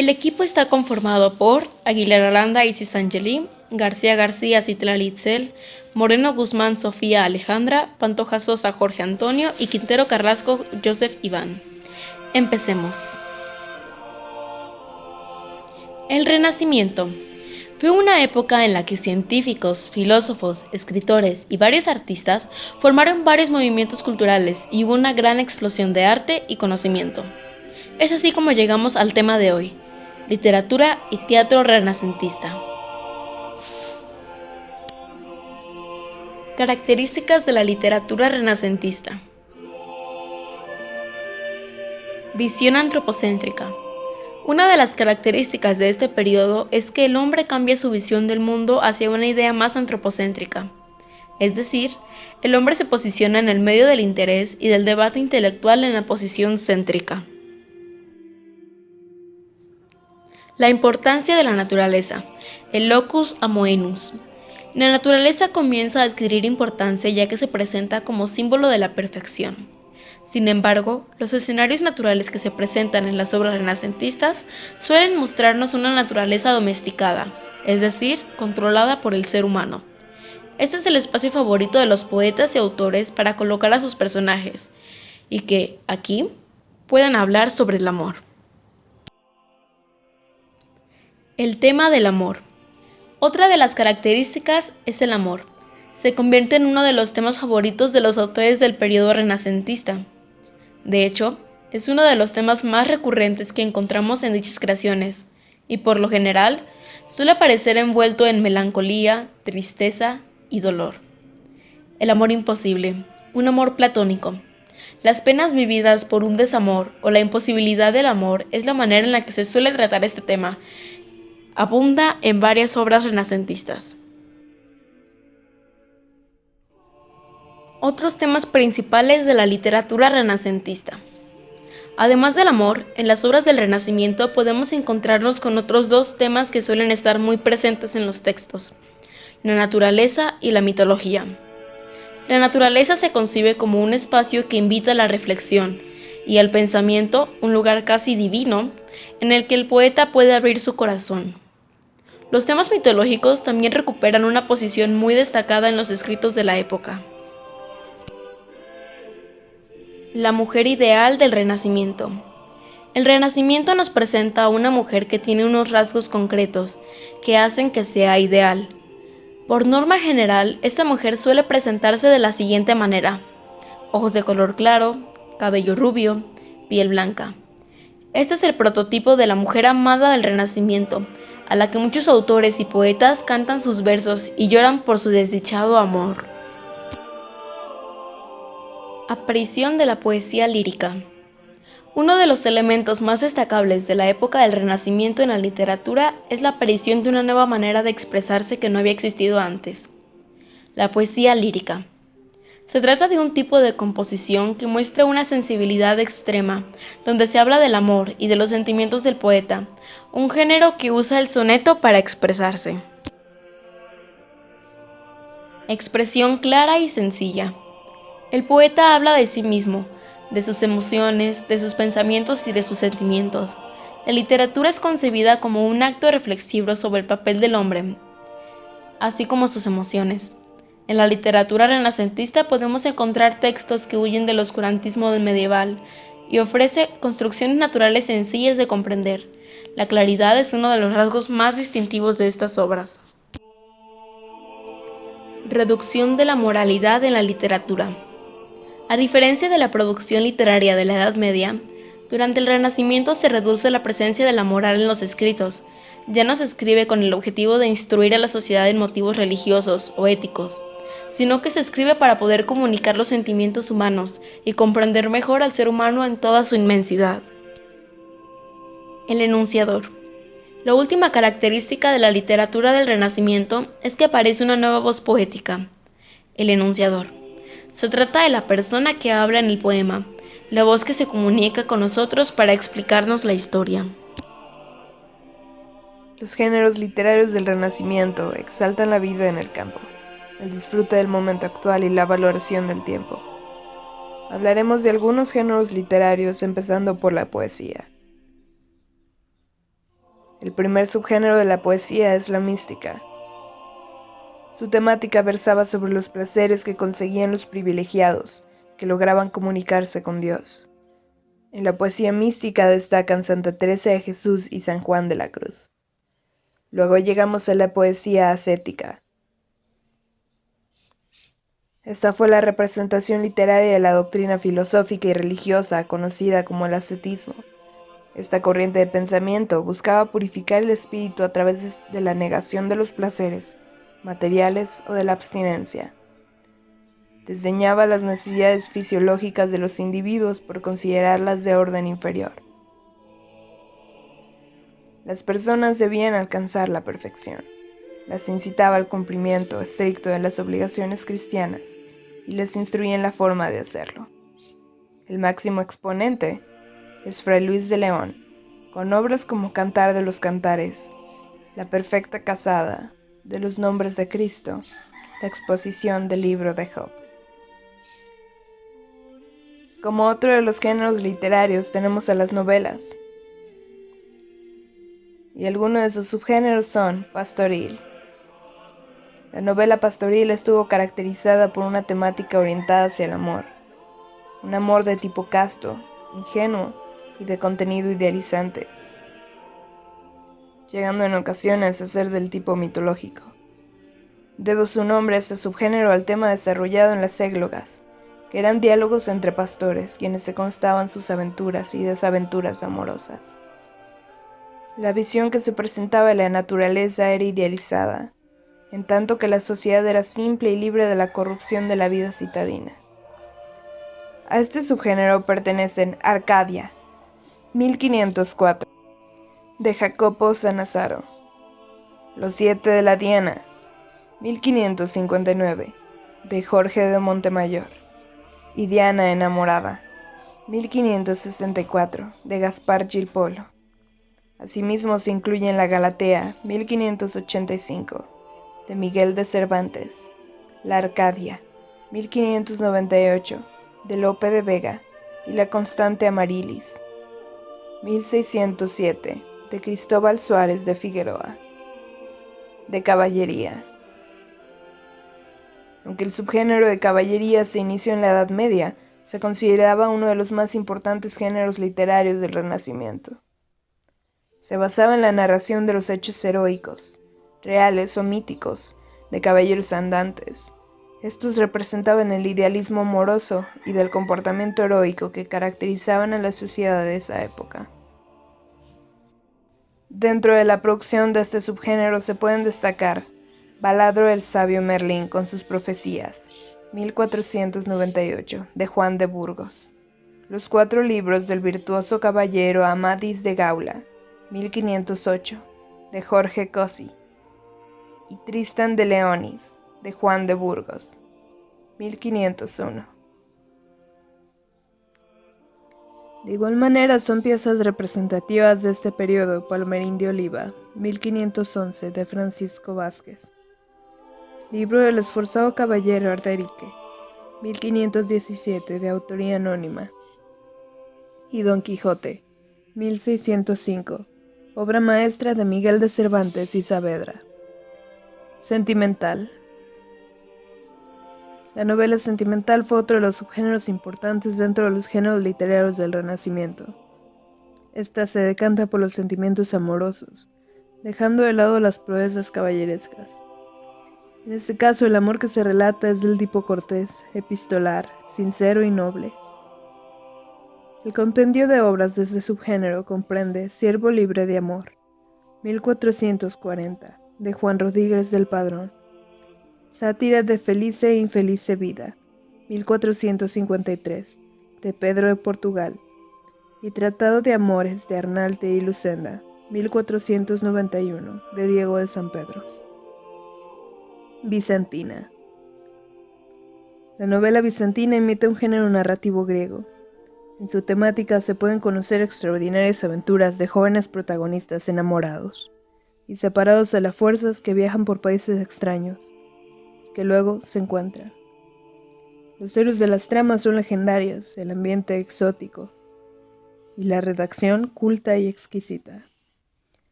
El equipo está conformado por Aguilar Aranda Isis Angeli, García García Citlali Itzel, Moreno Guzmán Sofía Alejandra, Pantoja Sosa Jorge Antonio y Quintero Carrasco Joseph Iván. Empecemos. El Renacimiento fue una época en la que científicos, filósofos, escritores y varios artistas formaron varios movimientos culturales y hubo una gran explosión de arte y conocimiento. Es así como llegamos al tema de hoy: literatura y teatro renacentista. Características de la literatura renacentista. Visión antropocéntrica. Una de las características de este periodo es que el hombre cambia su visión del mundo hacia una idea más antropocéntrica. Es decir, el hombre se posiciona en el medio del interés y del debate intelectual en la posición céntrica. La importancia de la naturaleza. El locus amoenus. La naturaleza comienza a adquirir importancia ya que se presenta como símbolo de la perfección. Sin embargo, los escenarios naturales que se presentan en las obras renacentistas suelen mostrarnos una naturaleza domesticada, es decir, controlada por el ser humano. Este es el espacio favorito de los poetas y autores para colocar a sus personajes, y que, aquí, puedan hablar sobre el amor. El tema del amor. Otra de las características es el amor. Se convierte en uno de los temas favoritos de los autores del periodo renacentista. De hecho, es uno de los temas más recurrentes que encontramos en dichas creaciones, y por lo general, suele aparecer envuelto en melancolía, tristeza y dolor. El amor imposible, un amor platónico. Las penas vividas por un desamor o la imposibilidad del amor es la manera en la que se suele tratar este tema. Abunda en varias obras renacentistas. Otros temas principales de la literatura renacentista. Además del amor, en las obras del Renacimiento podemos encontrarnos con otros dos temas que suelen estar muy presentes en los textos: la naturaleza y la mitología. La naturaleza se concibe como un espacio que invita a la reflexión y al pensamiento, un lugar casi divino en el que el poeta puede abrir su corazón. Los temas mitológicos también recuperan una posición muy destacada en los escritos de la época. La mujer ideal del Renacimiento. El Renacimiento nos presenta a una mujer que tiene unos rasgos concretos que hacen que sea ideal. Por norma general, esta mujer suele presentarse de la siguiente manera: ojos de color claro, cabello rubio, piel blanca. Este es el prototipo de la mujer amada del Renacimiento, a la que muchos autores y poetas cantan sus versos y lloran por su desdichado amor. Aparición de la poesía lírica. Uno de los elementos más destacables de la época del Renacimiento en la literatura es la aparición de una nueva manera de expresarse que no había existido antes: la poesía lírica. Se trata de un tipo de composición que muestra una sensibilidad extrema, donde se habla del amor y de los sentimientos del poeta, un género que usa el soneto para expresarse. Expresión clara y sencilla. El poeta habla de sí mismo, de sus emociones, de sus pensamientos y de sus sentimientos. La literatura es concebida como un acto reflexivo sobre el papel del hombre, así como sus emociones. En la literatura renacentista podemos encontrar textos que huyen del oscurantismo del medieval y ofrece construcciones naturales sencillas de comprender. La claridad es uno de los rasgos más distintivos de estas obras. Reducción de la moralidad en la literatura. A diferencia de la producción literaria de la Edad Media, durante el Renacimiento se reduce la presencia de la moral en los escritos. Ya no se escribe con el objetivo de instruir a la sociedad en motivos religiosos o éticos, sino que se escribe para poder comunicar los sentimientos humanos y comprender mejor al ser humano en toda su inmensidad. El enunciador. La última característica de la literatura del Renacimiento es que aparece una nueva voz poética: el enunciador. Se trata de la persona que habla en el poema, la voz que se comunica con nosotros para explicarnos la historia. Los géneros literarios del Renacimiento exaltan la vida en el campo, el disfrute del momento actual y la valoración del tiempo. Hablaremos de algunos géneros literarios, empezando por la poesía. El primer subgénero de la poesía es la mística. Su temática versaba sobre los placeres que conseguían los privilegiados, que lograban comunicarse con Dios. En la poesía mística destacan Santa Teresa de Jesús y San Juan de la Cruz. Luego llegamos a la poesía ascética. Esta fue la representación literaria de la doctrina filosófica y religiosa conocida como el ascetismo. Esta corriente de pensamiento buscaba purificar el espíritu a través de la negación de los placeres materiales o de la abstinencia. Desdeñaba las necesidades fisiológicas de los individuos por considerarlas de orden inferior. Las personas debían alcanzar la perfección. Las incitaba al cumplimiento estricto de las obligaciones cristianas y les instruía en la forma de hacerlo. El máximo exponente es Fray Luis de León, con obras como Cantar de los Cantares, La Perfecta Casada, de los Nombres de Cristo, la exposición del libro de Job. Como otro de los géneros literarios tenemos a las novelas, y algunos de sus subgéneros son pastoril. La novela pastoril estuvo caracterizada por una temática orientada hacia el amor, un amor de tipo casto, ingenuo y de contenido idealizante, llegando en ocasiones a ser del tipo mitológico. Debe su nombre a este subgénero al tema desarrollado en las églogas, que eran diálogos entre pastores, quienes se contaban sus aventuras y desaventuras amorosas. La visión que se presentaba de la naturaleza era idealizada, en tanto que la sociedad era simple y libre de la corrupción de la vida citadina. A este subgénero pertenecen Arcadia, 1504, de Jacopo Sannazaro, Los Siete de la Diana, 1559, de Jorge de Montemayor, y Diana enamorada, 1564, de Gaspar Gil Polo. Asimismo se incluyen La Galatea, 1585, de Miguel de Cervantes, La Arcadia, 1598, de Lope de Vega, y La Constante Amarilis, 1607, de Cristóbal Suárez de Figueroa. De caballería. Aunque el subgénero de caballería se inició en la Edad Media, se consideraba uno de los más importantes géneros literarios del Renacimiento. Se basaba en la narración de los hechos heroicos, reales o míticos, de caballeros andantes. Estos representaban el idealismo amoroso y del comportamiento heroico que caracterizaban a la sociedad de esa época. Dentro de la producción de este subgénero se pueden destacar Baladro del sabio Merlín con sus profecías, 1498, de Juan de Burgos. Los 4 libros del virtuoso caballero Amadís de Gaula, 1508, de Jorge Cossi. Y Tristan de Leonis, de Juan de Burgos, 1501. De igual manera son piezas representativas de este periodo Palmerín de Oliva, 1511, de Francisco Vázquez. Libro del esforzado caballero Arderique, 1517, de autoría anónima. Y Don Quijote, 1605, obra maestra de Miguel de Cervantes y Saavedra. Sentimental. La novela sentimental fue otro de los subgéneros importantes dentro de los géneros literarios del Renacimiento. Esta se decanta por los sentimientos amorosos, dejando de lado las proezas caballerescas. En este caso, el amor que se relata es del tipo cortés, epistolar, sincero y noble. El compendio de obras de este subgénero comprende Siervo libre de amor, 1440, de Juan Rodríguez del Padrón, Sátira de felice e infelice vida, 1453, de Pedro de Portugal, y Tratado de Amores de Arnalte y Lucenda, 1491, de Diego de San Pedro. Bizantina. La novela bizantina imita un género narrativo griego. En su temática se pueden conocer extraordinarias aventuras de jóvenes protagonistas enamorados y separados a las fuerzas que viajan por países extraños, que luego se encuentran. Los héroes de las tramas son legendarios, el ambiente exótico y la redacción culta y exquisita.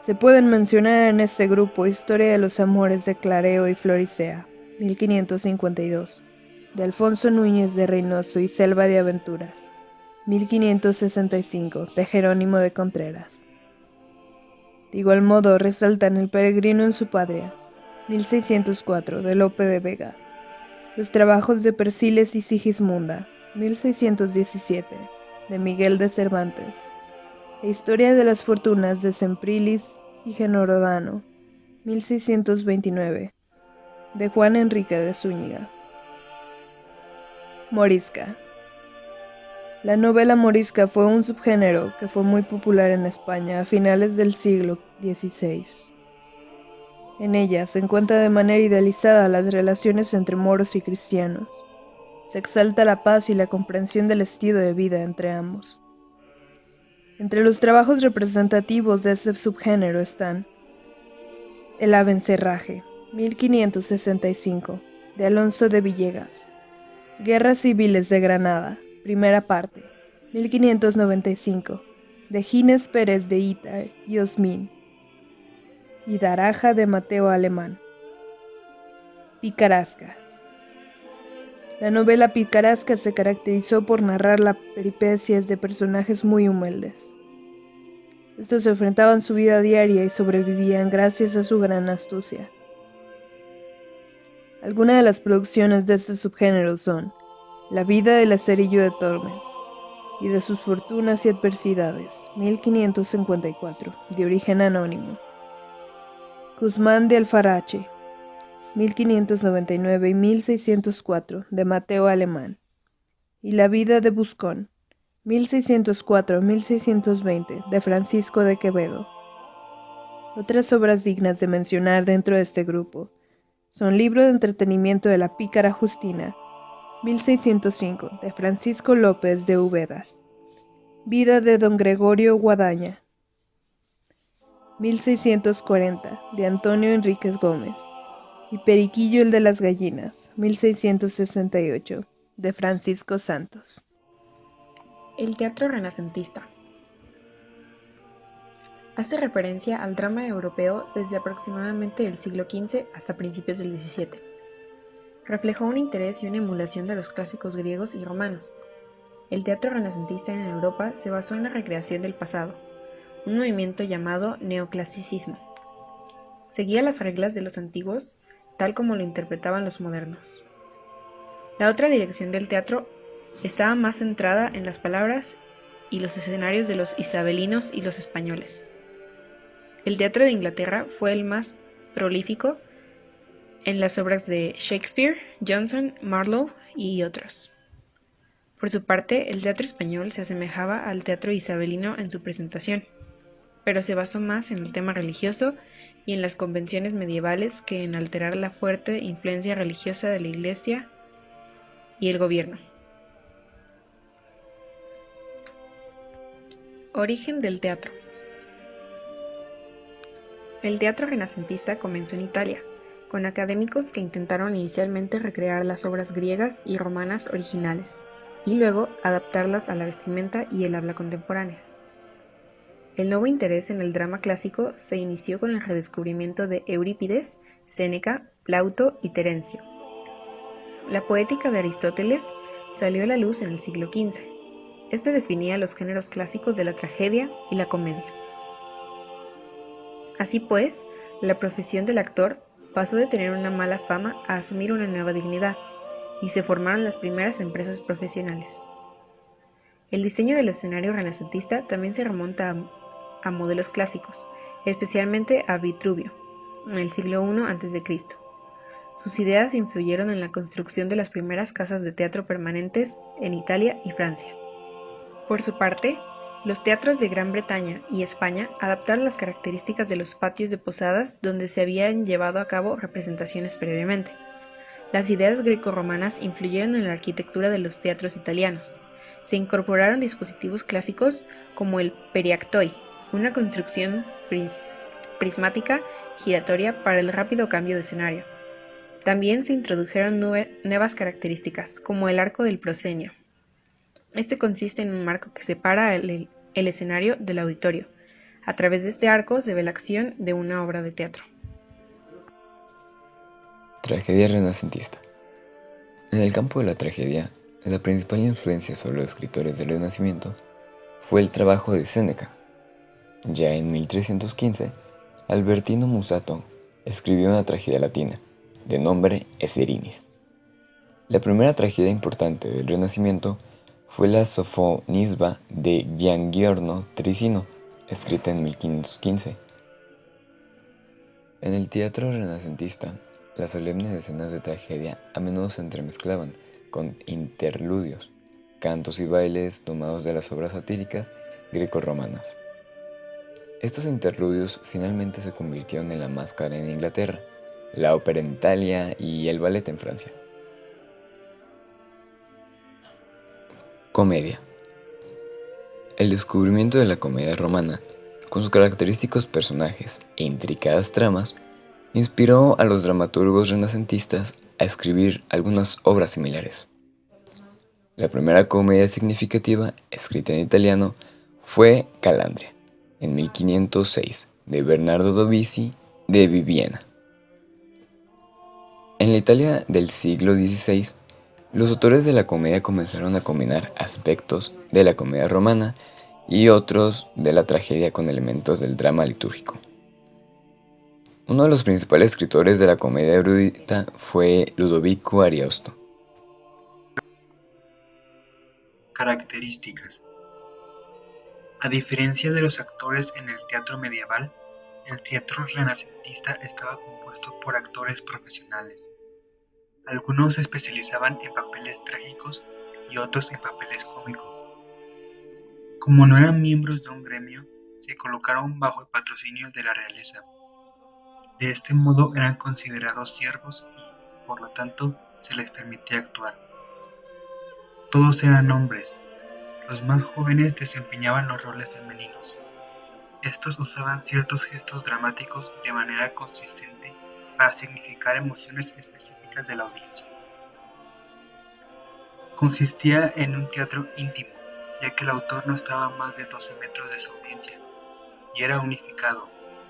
Se pueden mencionar en este grupo Historia de los amores de Clareo y Floricea, 1552, de Alfonso Núñez de Reynoso y Selva de Aventuras, 1565, de Jerónimo de Contreras. De igual modo resaltan El peregrino en su patria, 1604, de Lope de Vega, Los trabajos de Persiles y Sigismunda, 1617, de Miguel de Cervantes, e Historia de las fortunas de Semprilis y Genorodano, 1629, de Juan Enrique de Zúñiga. Morisca. La novela morisca fue un subgénero que fue muy popular en España a finales del siglo XVI. En ella se encuentra de manera idealizada las relaciones entre moros y cristianos. Se exalta la paz y la comprensión del estilo de vida entre ambos. Entre los trabajos representativos de este subgénero están El Abencerraje, 1565, de Alonso de Villegas, Guerras Civiles de Granada, primera parte, 1595, de Gines Pérez de Ita y Osmín, y Daraja de Mateo Alemán. Picaresca. La novela picaresca se caracterizó por narrar las peripecias de personajes muy humildes. Estos enfrentaban su vida diaria y sobrevivían gracias a su gran astucia. Algunas de las producciones de este subgénero son La vida del Lazarillo de Tormes y de sus fortunas y adversidades, 1554, de origen anónimo. Guzmán de Alfarache, 1599 y 1604, de Mateo Alemán. Y La vida de Buscón, 1604-1620, de Francisco de Quevedo. Otras obras dignas de mencionar dentro de este grupo son Libro de entretenimiento de la pícara Justina, 1605, de Francisco López de Úbeda. Vida de don Gregorio Guadaña, 1640, de Antonio Enríquez Gómez. Y Periquillo el de las gallinas, 1668, de Francisco Santos. El teatro renacentista hace referencia al drama europeo desde aproximadamente el siglo XV hasta principios del XVII. Reflejó un interés y una emulación de los clásicos griegos y romanos. El teatro renacentista en Europa se basó en la recreación del pasado, un movimiento llamado neoclasicismo. Seguía las reglas de los antiguos, tal como lo interpretaban los modernos. La otra dirección del teatro estaba más centrada en las palabras y los escenarios de los isabelinos y los españoles. El teatro de Inglaterra fue el más prolífico en las obras de Shakespeare, Jonson, Marlowe y otros. Por su parte, el teatro español se asemejaba al teatro isabelino en su presentación, pero se basó más en el tema religioso y en las convenciones medievales que en alterar la fuerte influencia religiosa de la Iglesia y el gobierno. Origen del teatro. El teatro renacentista comenzó en Italia, con académicos que intentaron inicialmente recrear las obras griegas y romanas originales, y luego adaptarlas a la vestimenta y el habla contemporáneas. El nuevo interés en el drama clásico se inició con el redescubrimiento de Eurípides, Séneca, Plauto y Terencio. La poética de Aristóteles salió a la luz en el siglo XV. Este definía los géneros clásicos de la tragedia y la comedia. Así pues, la profesión del actor pasó de tener una mala fama a asumir una nueva dignidad, y se formaron las primeras empresas profesionales. El diseño del escenario renacentista también se remonta a modelos clásicos, especialmente a Vitruvio, en el siglo I a.C. Sus ideas influyeron en la construcción de las primeras casas de teatro permanentes en Italia y Francia. Por su parte, los teatros de Gran Bretaña y España adaptaron las características de los patios de posadas donde se habían llevado a cabo representaciones previamente. Las ideas grecorromanas influyeron en la arquitectura de los teatros italianos. Se incorporaron dispositivos clásicos como el periactoi, una construcción prismática giratoria para el rápido cambio de escenario. También se introdujeron nuevas características, como el arco del proscenio. Este consiste en un marco que separa el escenario del auditorio, A través de este arco se ve la acción de una obra de teatro. Tragedia renacentista. En el campo de la tragedia, la principal influencia sobre los escritores del Renacimiento fue el trabajo de Séneca. Ya en 1315, Albertino Musato escribió una tragedia latina, de nombre Eserinis. La primera tragedia importante del Renacimiento fue la Sofonisba de Giangiorno Tricino, escrita en 1515. En el teatro renacentista, las solemnes escenas de tragedia a menudo se entremezclaban con interludios, cantos y bailes tomados de las obras satíricas grecorromanas. Estos interludios finalmente se convirtieron en la máscara en Inglaterra, la ópera en Italia y el ballet en Francia. Comedia. El descubrimiento de la comedia romana, con sus característicos personajes e intricadas tramas, inspiró a los dramaturgos renacentistas a escribir algunas obras similares. La primera comedia significativa, escrita en italiano, fue Calandria, en 1506, de Bernardo Dovizi de Bibbiena. En la Italia del siglo XVI, los autores de la comedia comenzaron a combinar aspectos de la comedia romana y otros de la tragedia con elementos del drama litúrgico. Uno de los principales escritores de la comedia erudita fue Ludovico Ariosto. Características. A diferencia de los actores en el teatro medieval, el teatro renacentista estaba compuesto por actores profesionales. Algunos se especializaban en papeles trágicos y otros en papeles cómicos. Como no eran miembros de un gremio, se colocaron bajo el patrocinio de la realeza. De este modo eran considerados siervos y, por lo tanto, se les permitía actuar. Todos eran hombres. Los más jóvenes desempeñaban los roles femeninos. Estos usaban ciertos gestos dramáticos de manera consistente para significar emociones específicas de la audiencia. Consistía en un teatro íntimo, ya que el autor no estaba a más de 12 metros de su audiencia, y era unificado,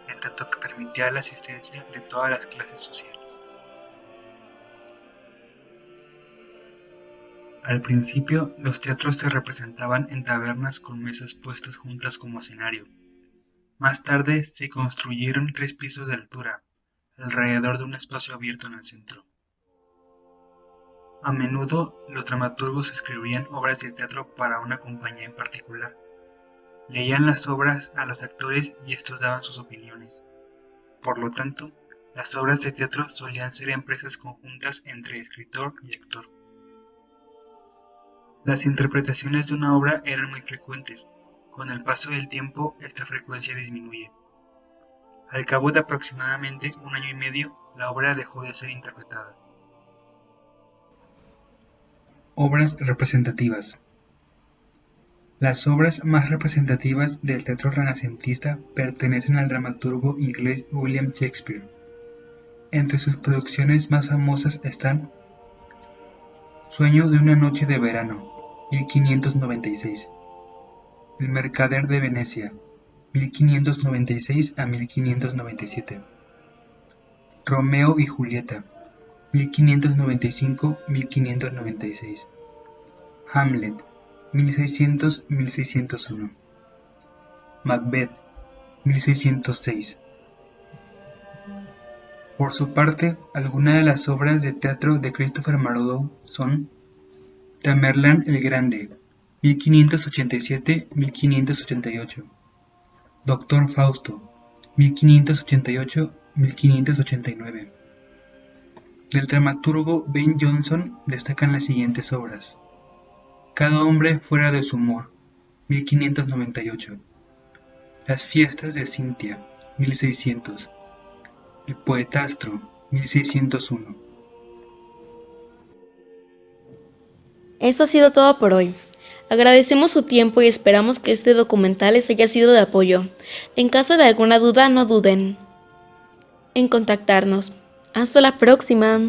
en tanto que permitía la asistencia de todas las clases sociales. Al principio, los teatros se representaban en tabernas con mesas puestas juntas como escenario. Más tarde se construyeron 3 pisos de altura, alrededor de un espacio abierto en el centro. A menudo, los dramaturgos escribían obras de teatro para una compañía en particular. Leían las obras a los actores y estos daban sus opiniones. Por lo tanto, las obras de teatro solían ser empresas conjuntas entre escritor y actor. Las interpretaciones de una obra eran muy frecuentes. Con el paso del tiempo, esta frecuencia disminuye. Al cabo de aproximadamente 1 año y medio, la obra dejó de ser interpretada. Obras representativas. Las obras más representativas del teatro renacentista pertenecen al dramaturgo inglés William Shakespeare. Entre sus producciones más famosas están Sueño de una noche de verano, 1596. El mercader de Venecia, 1596 a 1597. Romeo y Julieta, 1595-1596. Hamlet, 1600-1601. Macbeth, 1606. Por su parte, algunas de las obras de teatro de Christopher Marlowe son Tamerlán el Grande, 1587-1588. Doctor Fausto, 1588-1589. Del dramaturgo Ben Jonson destacan las siguientes obras: Cada hombre fuera de su humor, 1598. Las fiestas de Cintia, 1600. El poetastro, 1601. Eso ha sido todo por hoy. Agradecemos su tiempo y esperamos que este documental les haya sido de apoyo. En caso de alguna duda, no duden en contactarnos. Hasta la próxima.